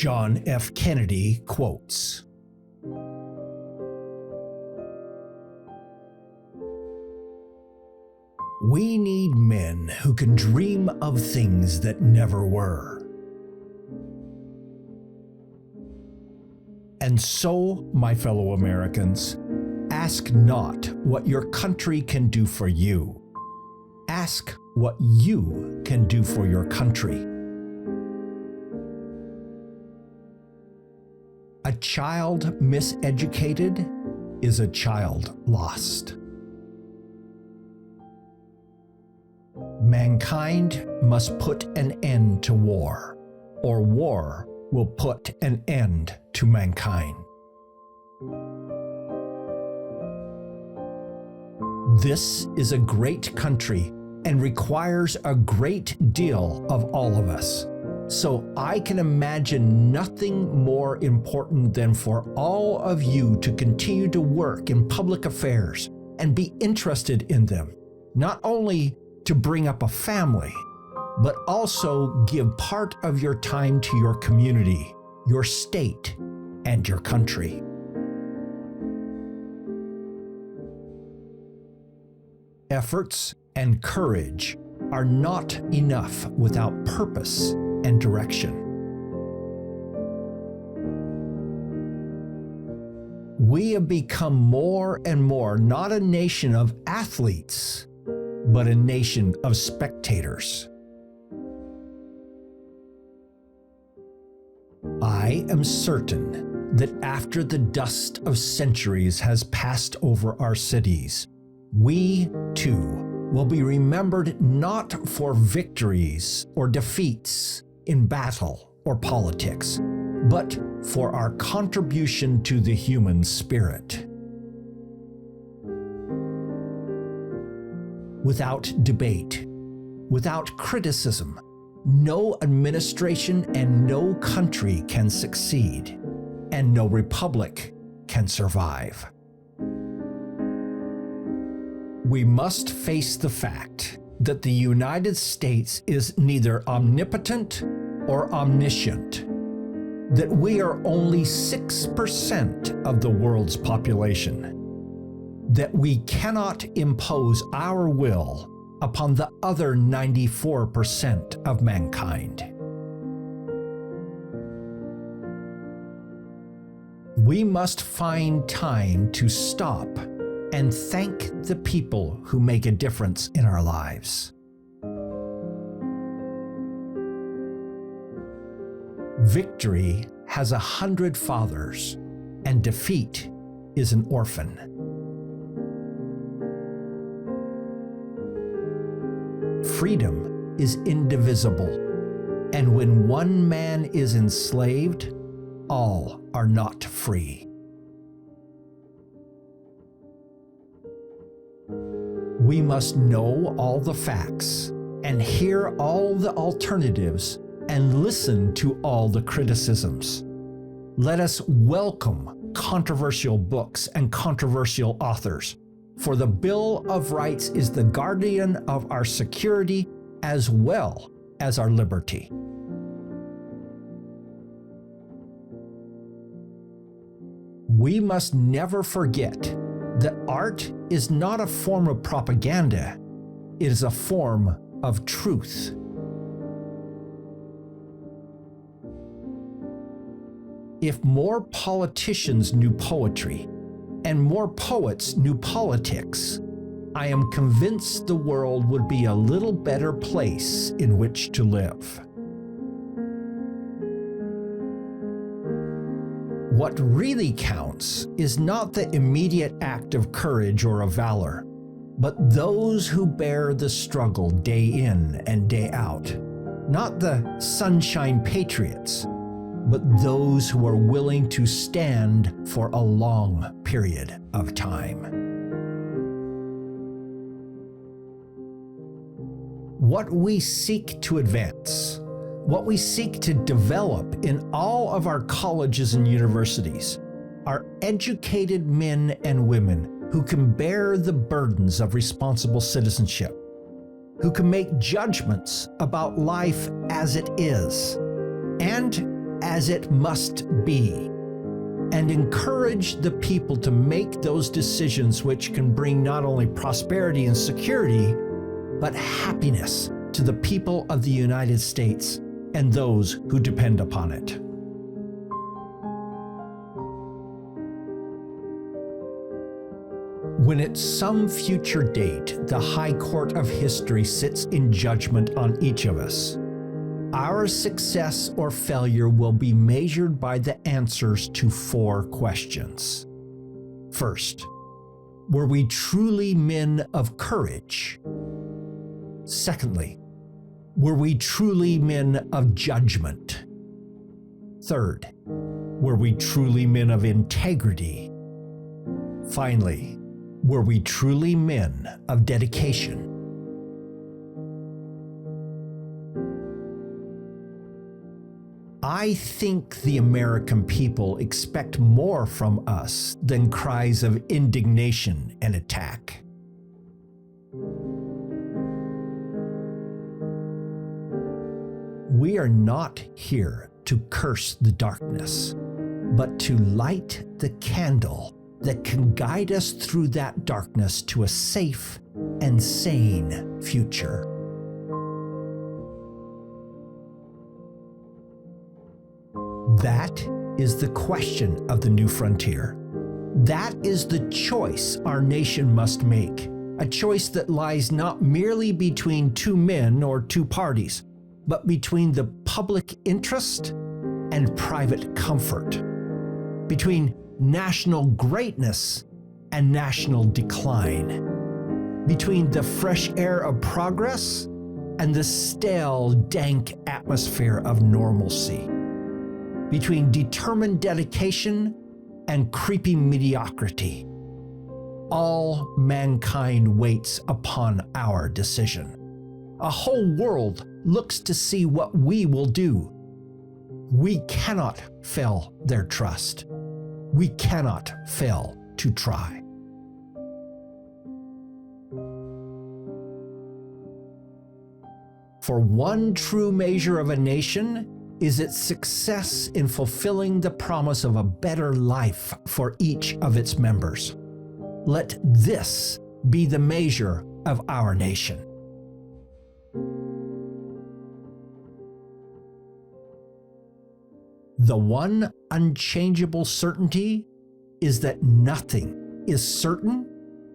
John F. Kennedy quotes. We need men who can dream of things that never were. And so, my fellow Americans, ask not what your country can do for you. Ask what you can do for your country. A child miseducated is a child lost. Mankind must put an end to war, or war will put an end to mankind. This is a great country and requires a great deal of all of us. So I can imagine nothing more important than for all of you to continue to work in public affairs and be interested in them, not only to bring up a family, but also give part of your time to your community, your state, and your country. Efforts and courage are not enough without purpose and direction. We have become more and more not a nation of athletes, but a nation of spectators. I am certain that after the dust of centuries has passed over our cities, we too will be remembered not for victories or defeats in battle or politics, but for our contribution to the human spirit. Without debate, without criticism, no administration and no country can succeed, and no republic can survive. We must face the fact that the United States is neither omnipotent or omniscient, that we are only 6% of the world's population, that we cannot impose our will upon the other 94% of mankind. We must find time to stop and thank the people who make a difference in our lives. Victory has 100 fathers, and defeat is an orphan. Freedom is indivisible, and when one man is enslaved, all are not free. We must know all the facts and hear all the alternatives and listen to all the criticisms. Let us welcome controversial books and controversial authors, for the Bill of Rights is the guardian of our security as well as our liberty. We must never forget that art is not a form of propaganda, it is a form of truth. If more politicians knew poetry and more poets knew politics, I am convinced the world would be a little better place in which to live. What really counts is not the immediate act of courage or of valor, but those who bear the struggle day in and day out. Not the sunshine patriots, but those who are willing to stand for a long period of time. What we seek to advance, what we seek to develop in all of our colleges and universities, are educated men and women who can bear the burdens of responsible citizenship, who can make judgments about life as it is, and as it must be, and encourage the people to make those decisions which can bring not only prosperity and security, but happiness to the people of the United States and those who depend upon it. When at some future date the High Court of History sits in judgment on each of us, our success or failure will be measured by the answers to 4 questions. First, were we truly men of courage? Secondly, were we truly men of judgment? Third, were we truly men of integrity? Finally, were we truly men of dedication? I think the American people expect more from us than cries of indignation and attack. We are not here to curse the darkness, but to light the candle that can guide us through that darkness to a safe and sane future. That is the question of the new frontier. That is the choice our nation must make, a choice that lies not merely between 2 men or 2 parties, but between the public interest and private comfort, between national greatness and national decline, between the fresh air of progress and the stale, dank atmosphere of normalcy, between determined dedication and creeping mediocrity. All mankind waits upon our decision. A whole world looks to see what we will do. We cannot fail their trust. We cannot fail to try. For one true measure of a nation is its success in fulfilling the promise of a better life for each of its members. Let this be the measure of our nation. The one unchangeable certainty is that nothing is certain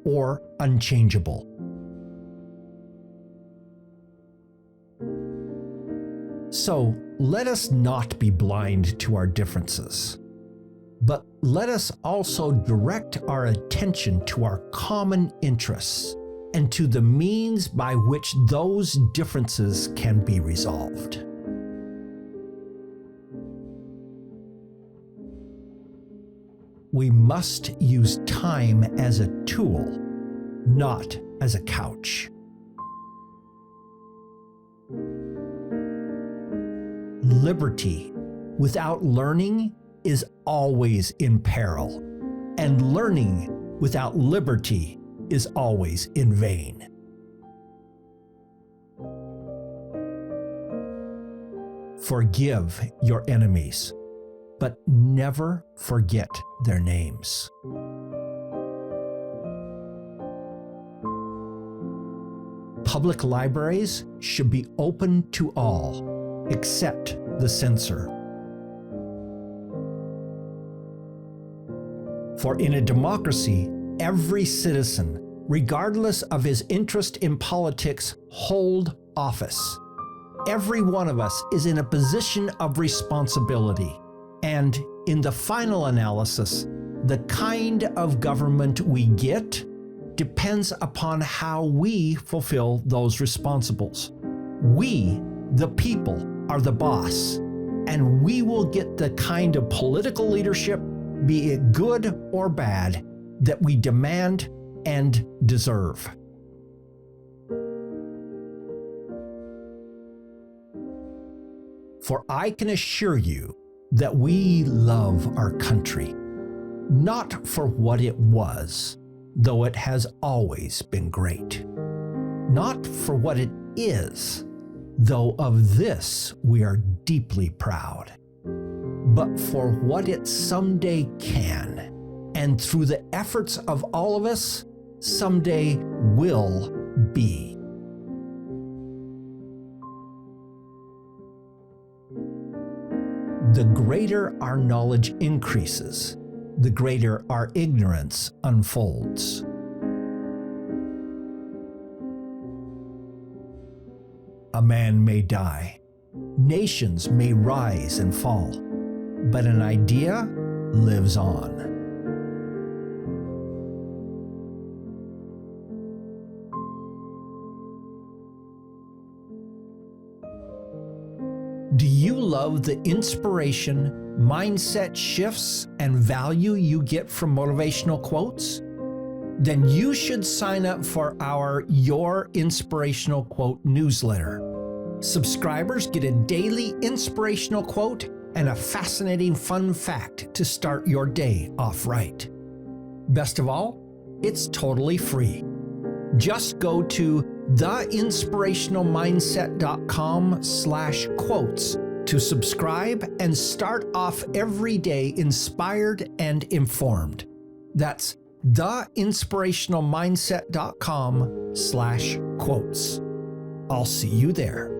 or unchangeable. So let us not be blind to our differences, but let us also direct our attention to our common interests and to the means by which those differences can be resolved. We must use time as a tool, not as a couch. Liberty without learning is always in peril, and learning without liberty is always in vain. Forgive your enemies, but never forget their names. Public libraries should be open to all, except the censor. For in a democracy, every citizen, regardless of his interest in politics, hold office. Every one of us is in a position of responsibility. And in the final analysis, the kind of government we get depends upon how we fulfill those responsibles. We, the people, are the boss, and we will get the kind of political leadership, be it good or bad, that we demand and deserve. For I can assure you that we love our country, not for what it was, though it has always been great, not for what it is, though of this we are deeply proud, but for what it someday can, and through the efforts of all of us, someday will be. The greater our knowledge increases, the greater our ignorance unfolds. A man may die, nations may rise and fall, but an idea lives on. Do you love the inspiration, mindset shifts, and value you get from motivational quotes? Then you should sign up for our Your Inspirational Quote newsletter. Subscribers get a daily inspirational quote and a fascinating fun fact to start your day off right. Best of all, it's totally free. Just go to theinspirationalmindset.com/quotes to subscribe and start off every day inspired and informed. That's theinspirationalmindset.com/quotes. I'll see you there.